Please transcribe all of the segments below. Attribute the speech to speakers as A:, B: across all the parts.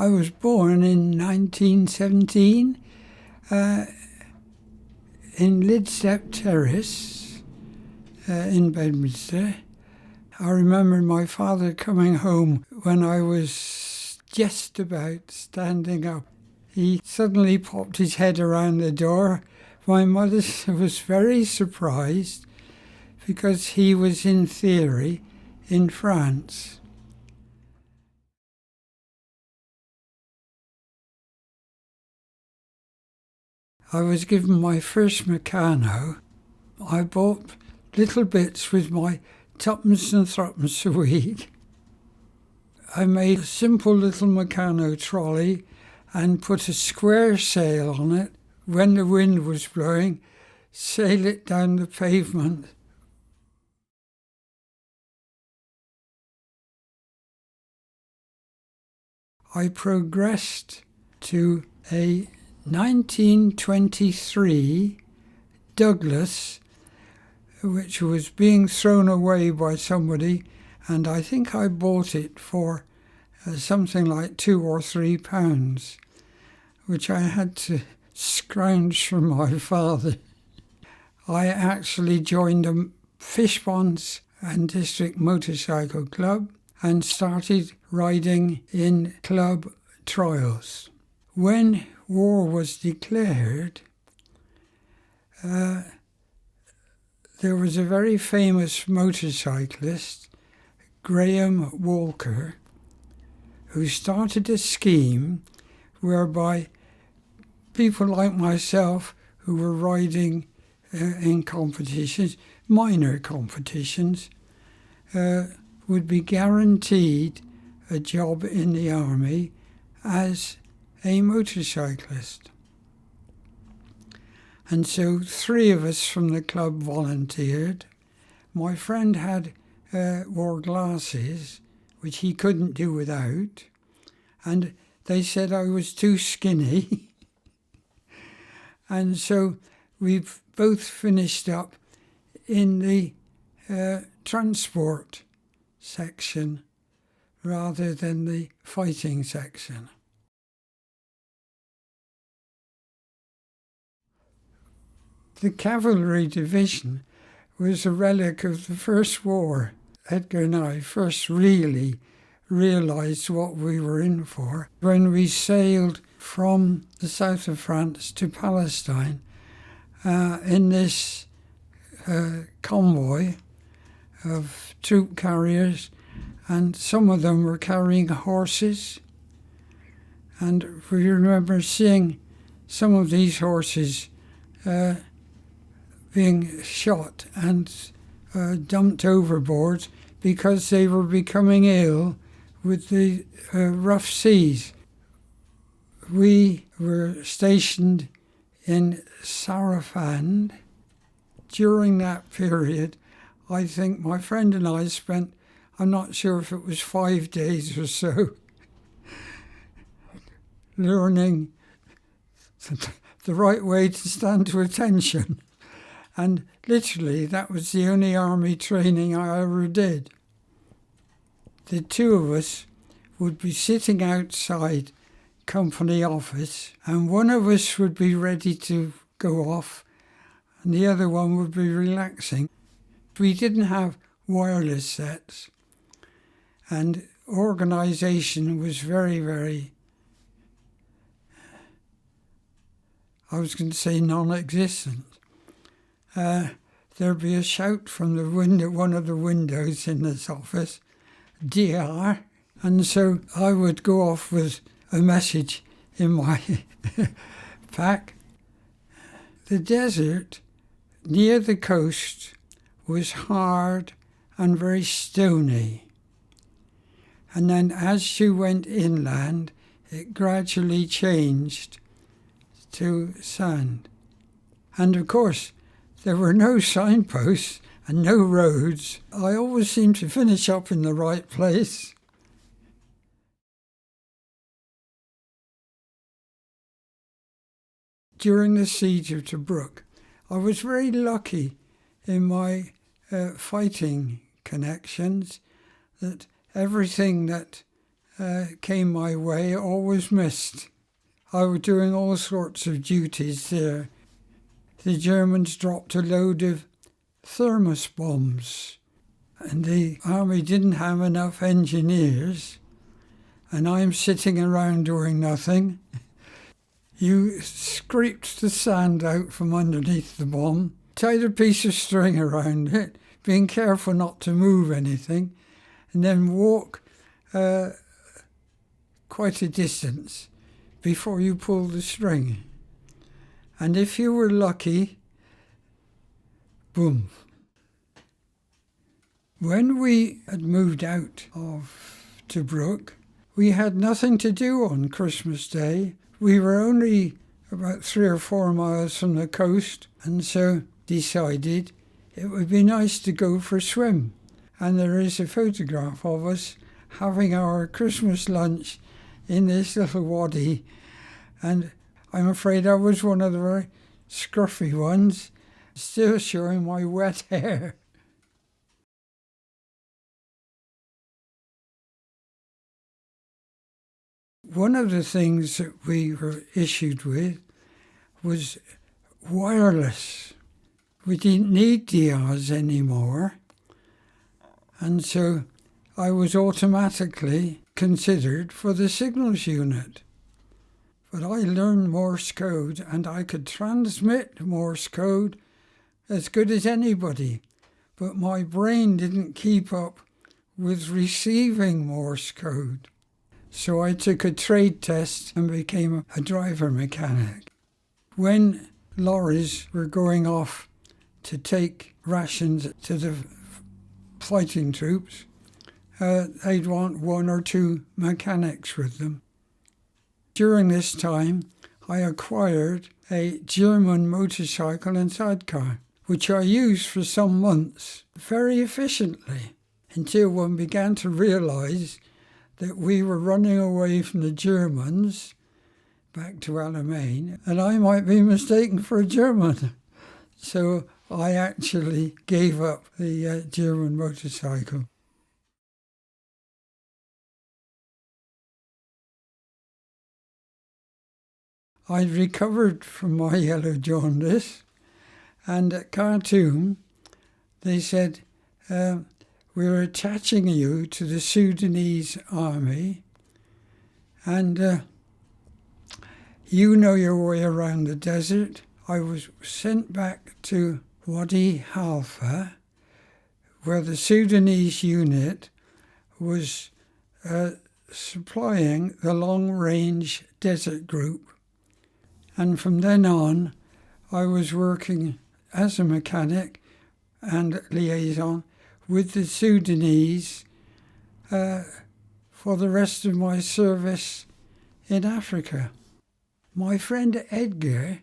A: I was born in 1917 in Lidstep Terrace in Bedminster. I remember my father coming home when I was just about standing up. He suddenly popped his head around the door. My mother was very surprised because he was in theory in France. I was given my first meccano. I bought little bits with my twopence and threepence a week. I made a simple little meccano trolley and put a square sail on it. When the wind was blowing, sail it down the pavement. I progressed to a 1923 Douglas, which was being thrown away by somebody, and I think I bought it for something like £2 or £3, which I had to scrounge from my father. I actually joined a Fishponds and District Motorcycle Club and started riding in club trials. When war was declared, there was a very famous motorcyclist, Graham Walker, who started a scheme whereby people like myself who were riding in competitions, minor competitions, would be guaranteed a job in the army as a motorcyclist. And so 3 of us from the club volunteered. My friend wore glasses, which he couldn't do without, and they said I was too skinny. And so we've both finished up in the transport section rather than the fighting section. The Cavalry Division was a relic of the First War. Edgar and I first really realised what we were in for when we sailed from the south of France to Palestine in this convoy of troop carriers, and some of them were carrying horses. And we remember seeing some of these horses being shot and dumped overboard because they were becoming ill with the rough seas. We were stationed in Sarafand. During that period, I think my friend and I spent, I'm not sure if it was 5 days or so, learning the right way to stand to attention. And literally, that was the only army training I ever did. The 2 of us would be sitting outside company office, and one of us would be ready to go off, and the other one would be relaxing. We didn't have wireless sets, and organisation was very, very, I was going to say non-existent. There'd be a shout from the window, one of the windows in this office, DR, and so I would go off with a message in my pack. The desert near the coast was hard and very stony, and then as you went inland, it gradually changed to sand. And of course, there were no signposts and no roads. I always seemed to finish up in the right place. During the Siege of Tobruk, I was very lucky in my fighting connections that everything that came my way always missed. I was doing all sorts of duties there. The Germans dropped a load of thermos bombs, and the army didn't have enough engineers, and I'm sitting around doing nothing. You scraped the sand out from underneath the bomb, tied a piece of string around it, being careful not to move anything, and then walk quite a distance before you pull the string. And if you were lucky, boom. When we had moved out of Tobruk, we had nothing to do on Christmas Day. We were only about 3 or 4 miles from the coast, and so decided it would be nice to go for a swim. And there is a photograph of us having our Christmas lunch in this little wadi, and I'm afraid I was one of the very scruffy ones, still showing my wet hair. One of the things that we were issued with was wireless. We didn't need DRs anymore, and so I was automatically considered for the signals unit. But I learned Morse code, and I could transmit Morse code as good as anybody, but my brain didn't keep up with receiving Morse code. So I took a trade test and became a driver mechanic. When lorries were going off to take rations to the fighting troops, they'd want 1 or 2 mechanics with them. During this time, I acquired a German motorcycle and sidecar, which I used for some months very efficiently, until one began to realise that we were running away from the Germans back to Alamein, and I might be mistaken for a German. So I actually gave up the German motorcycle. I'd recovered from my yellow jaundice, and at Khartoum they said, we're attaching you to the Sudanese Army, and you know your way around the desert. I was sent back to Wadi Halfa, where the Sudanese unit was supplying the long-range desert group. And from then on, I was working as a mechanic and liaison with the Sudanese for the rest of my service in Africa. My friend Edgar,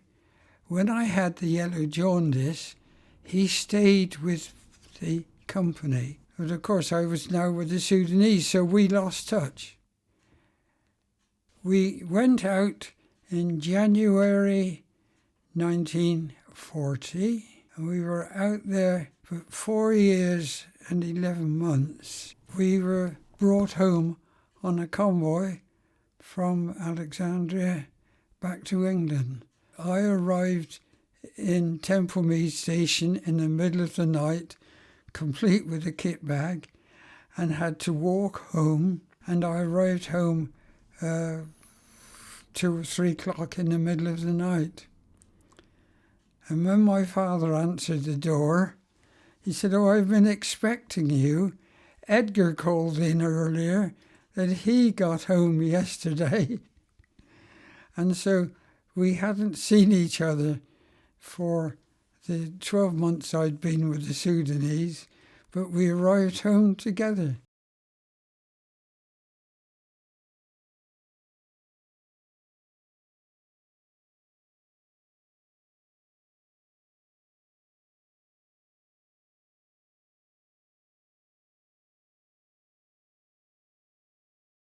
A: when I had the yellow jaundice, he stayed with the company. But of course I was now with the Sudanese, so we lost touch. We went out in January 1940, and we were out there for 4 years and 11 months. We were brought home on a convoy from Alexandria back to England. I arrived in Templemead Station in the middle of the night, complete with a kit bag, and had to walk home. And I arrived home 2 or 3 o'clock in the middle of the night. And when my father answered the door, he said, "Oh, I've been expecting you. Edgar called in earlier that he got home yesterday." And so we hadn't seen each other for the 12 months I'd been with the Sudanese, but we arrived home together.